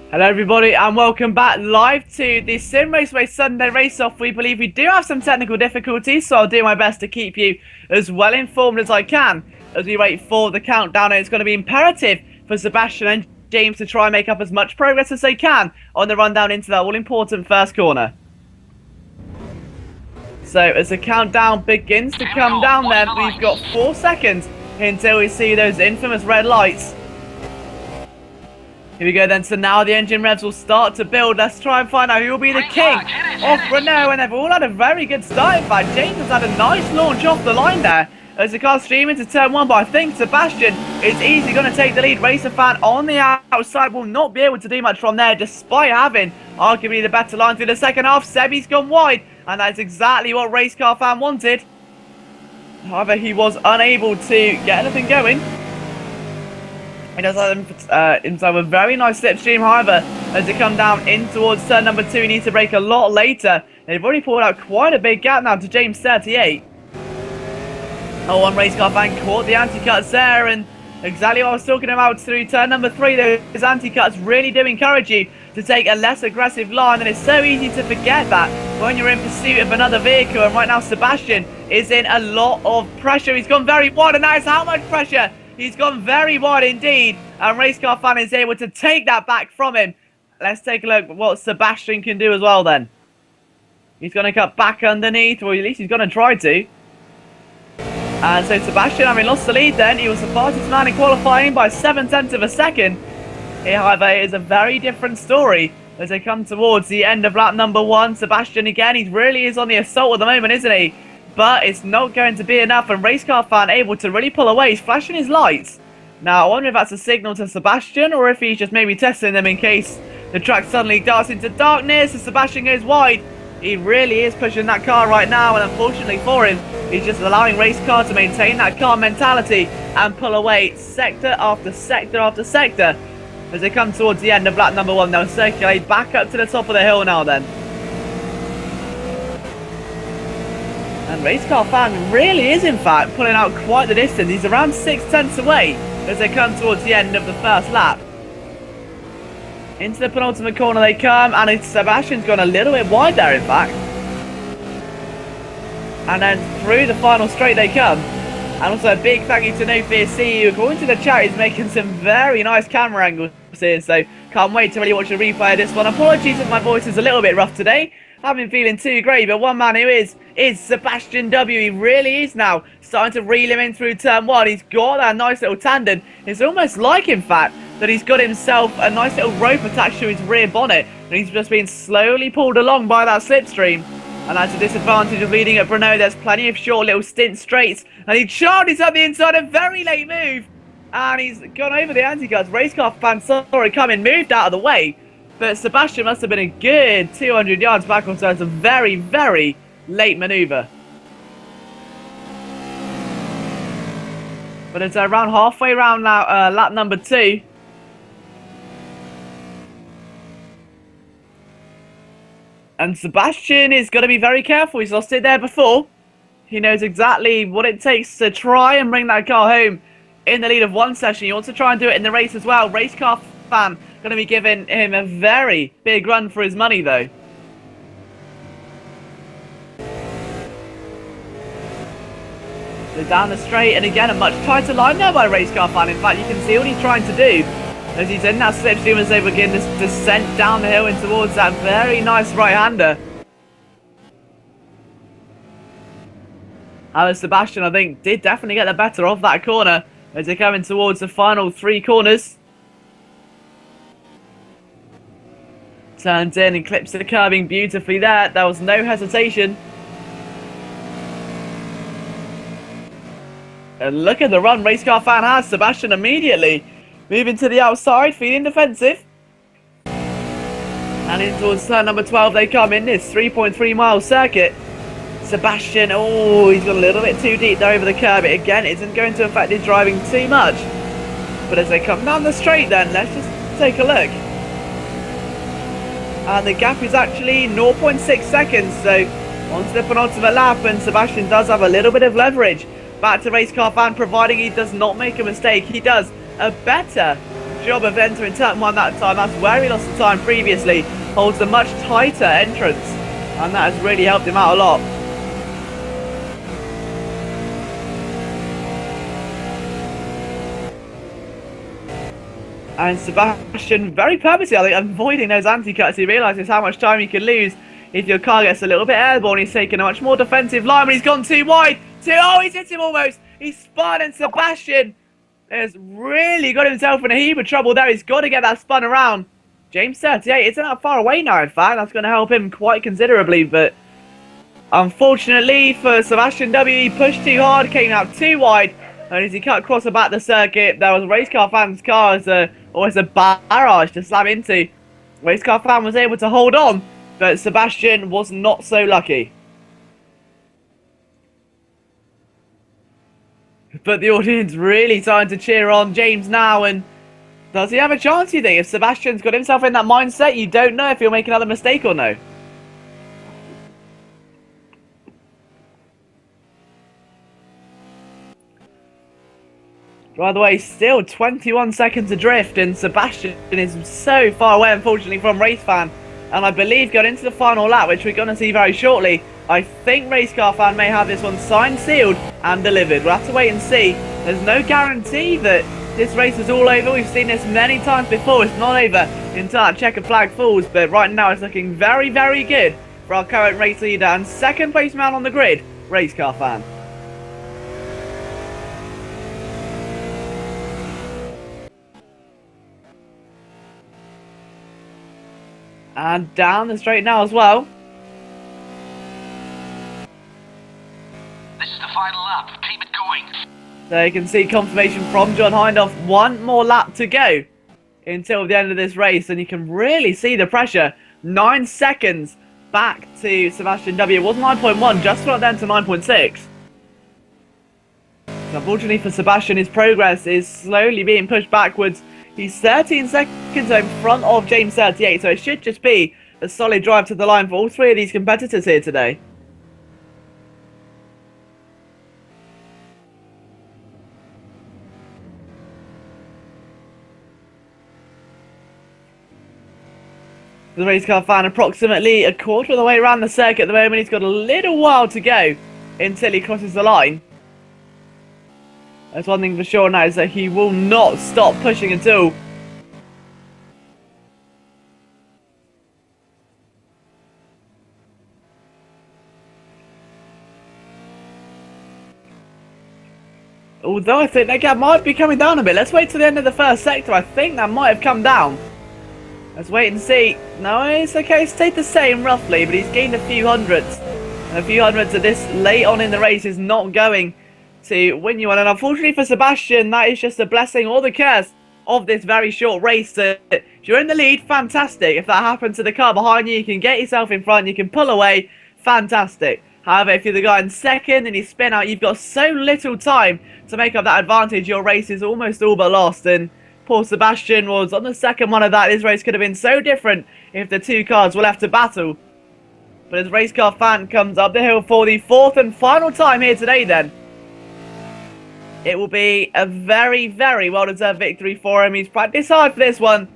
Hello everybody and welcome back live to the Simraceway Sunday race-off. We believe we do have some technical difficulties, so I'll do my best to keep you as well informed as I can as we wait for the countdown. And it's going to be imperative for Sebastian and James to try and make up as much progress as they can on the rundown into that all-important first corner. So as the countdown begins to come down there, we've got 4 seconds until we see those infamous red lights. Here we go then, so now the engine revs will start to build. Let's try and find out who will be the king of Renault, and they've all had a very good start. In fact, James has had a nice launch off the line there as the car's streaming into turn 1, but I think Sebastian is easily going to take the lead. Racer fan on the outside will not be able to do much from there, despite having arguably the better line through the second half. Sebi's gone wide, and that's exactly what race car fan wanted. However, he was unable to get anything going. He does have himself a very nice slipstream, however, as they come down in towards turn number 2, he needs to brake a lot later. They've already pulled out quite a big gap now to James 38. Oh, one race car fan caught the anti-cuts there, and exactly what I was talking about through turn number 3, those anti-cuts really do encourage you to take a less aggressive line, and it's so easy to forget that when you're in pursuit of another vehicle. And right now Sebastian is in a lot of pressure. He's gone very wide, and that is how much pressure. He's gone very wide indeed, and race car fan is able to take that back from him. Let's take a look at what Sebastian can do as well then. He's going to cut back underneath, or at least he's going to try to. And so Sebastian, having lost the lead then, he was the fastest man in qualifying by 7/10 of a second. Here, however, is a very different story as they come towards the end of lap number 1. Sebastian again, he really is on the assault at the moment, isn't he? But it's not going to be enough, and race car fan able to really pull away. He's flashing his lights. Now, I wonder if that's a signal to Sebastian, or if he's just maybe testing them in case the track suddenly darts into darkness and Sebastian goes wide. He really is pushing that car right now, and unfortunately for him, he's just allowing race car to maintain that car mentality and pull away sector after sector after sector. As they come towards the end of lap number 1, they'll circulate back up to the top of the hill now then. And race car fan really is in fact pulling out quite the distance. He's around 6/10 away as they come towards the end of the first lap. Into the penultimate corner they come, and Sebastian's gone a little bit wide there in fact. And then through the final straight they come. And also a big thank you to No Fear C, who according to the chat is making some very nice camera angles here, so can't wait to really watch the replay of this one. Apologies if my voice is a little bit rough today. I haven't been feeling too great, but one man who is Sebastian W. He really is now starting to reel him in through turn 1. He's got that nice little tandem. It's almost like, in fact, that he's got himself a nice little rope attached to his rear bonnet, and he's just being slowly pulled along by that slipstream. And that's a disadvantage of leading at Renault. There's plenty of short little stint straights, and he charges up the inside, a very late move, and he's gone over the anti-cuts. Race car fan saw it coming, moved out of the way. But Sebastian must have been a good 200 yards back, so it's a very, very late manoeuvre. But it's around halfway around now, lap number 2. And Sebastian is going to be very careful. He's lost it there before. He knows exactly what it takes to try and bring that car home in the lead of one session. He wants to try and do it in the race as well. Race car fan going to be giving him a very big run for his money though. So down the straight, and again a much tighter line there by race car fan. In fact, you can see what he's trying to do as he's in that slipstream as they begin this descent down the hill and towards that very nice right-hander. Sebastian, I think, did definitely get the better of that corner as they're coming towards the final 3 corners. Turns in and clips the curbing beautifully there. There was no hesitation. And look at the run race car fan has. Sebastian immediately moving to the outside, feeling defensive. And in towards turn number 12 they come in this 3.3 mile circuit. Sebastian, oh, he's got a little bit too deep there over the curb. It again isn't going to affect his driving too much. But as they come down the straight then, let's just take a look. And the gap is actually 0.6 seconds, so onto the penultimate lap, and Sebastian does have a little bit of leverage. Back to race car fan, providing he does not make a mistake. He does a better job of entering turn 1 that time. That's where he lost the time previously. Holds a much tighter entrance, and that has really helped him out a lot. And Sebastian, very purposely, I think, avoiding those anti-cuts. He realises how much time he can lose if your car gets a little bit airborne. He's taking a much more defensive line, but he's gone too wide. Oh, he's hit him almost. He's spun, and Sebastian has really got himself in a heap of trouble there. He's got to get that spun around. James 38 isn't that far away now, in fact. That's going to help him quite considerably, but unfortunately for Sebastian W, he pushed too hard, came out too wide. And as he cut across the back of the circuit, there was a race car fan's car as almost a barrage to slam into. Race car fan was able to hold on, but Sebastian was not so lucky. But the audience really starting to cheer on James now, and does he have a chance, you think? If Sebastian's got himself in that mindset, you don't know if he'll make another mistake or no. By the way, still 21 seconds adrift, and Sebastian is so far away, unfortunately, from Race Fan. And I believe going into the final lap, which we're going to see very shortly, I think Race Car Fan may have this one signed, sealed, and delivered. We'll have to wait and see. There's no guarantee that this race is all over. We've seen this many times before. It's not over until that checkered flag falls, but right now it's looking very, very good for our current race leader and second place man on the grid, Race Car Fan. And down the straight now as well. This is the final lap. Keep it going. So you can see confirmation from John Hindhaugh. One more lap to go until the end of this race. And you can really see the pressure. 9 seconds back to Sebastian W. It was 9.1, just got down to 9.6. Unfortunately for Sebastian, his progress is slowly being pushed backwards. He's 13 seconds in front of James 38, so it should just be a solid drive to the line for all three of these competitors here today. The race car fan approximately a quarter of the way around the circuit at the moment. He's got a little while to go until he crosses the line. That's one thing for sure now, is that he will not stop pushing until although I think that gap might be coming down a bit. Let's wait till the end of the first sector. I think that might have come down. Let's wait and see. No, it's okay. It stayed the same roughly, but he's gained a few hundredths. And a few hundredths at this late on in the race is not going to win you one. And unfortunately for Sebastian, that is just a blessing or the curse of this very short race. So if you're in the lead, fantastic. If that happens to the car behind you, you can get yourself in front, you can pull away, fantastic. However, if you're the guy in second and you spin out, you've got so little time to make up that advantage. Your race is almost all but lost. And poor Sebastian was on the second one of that. This race could have been so different if the two cars were left to battle. But as race car fan comes up the hill for the fourth and final time here today, then it will be a very, very well-deserved victory for him. He's practiced hard for this one.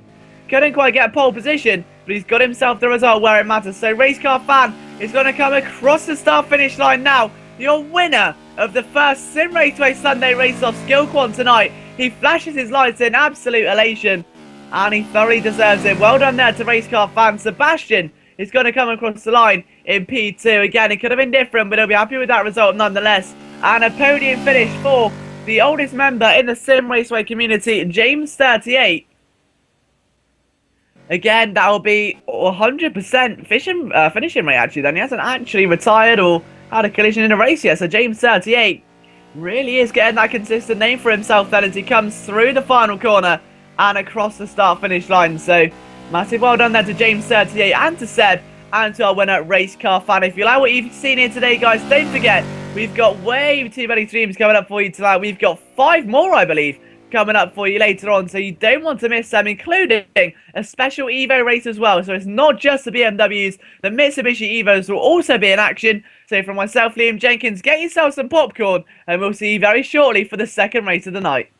Couldn't quite get a pole position, but he's got himself the result where it matters. So race car fan is going to come across the start-finish line now. Your winner of the first Simraceway Sunday race-off skill quad tonight. He flashes his lights in absolute elation, and he thoroughly deserves it. Well done there to race car fan. Sebastian is going to come across the line in P2. Again, it could have been different, but he'll be happy with that result nonetheless. And a podium finish for the oldest member in the Simraceway community, James 38. Again, that will be 100% finishing rate, actually. Then he hasn't actually retired or had a collision in a race yet. So James 38 really is getting that consistent name for himself then as he comes through the final corner and across the start-finish line. So massive well done there to James 38 and to Seb and to our winner, Race Car Fan. If you like what you've seen here today, guys, don't forget, we've got way too many streams coming up for you tonight. We've got 5 more, I believe, coming up for you later on, so you don't want to miss them, including a special Evo race as well. So it's not just the BMWs, the Mitsubishi Evos will also be in action. So from myself, Liam Jenkins, get yourself some popcorn, and we'll see you very shortly for the second race of the night.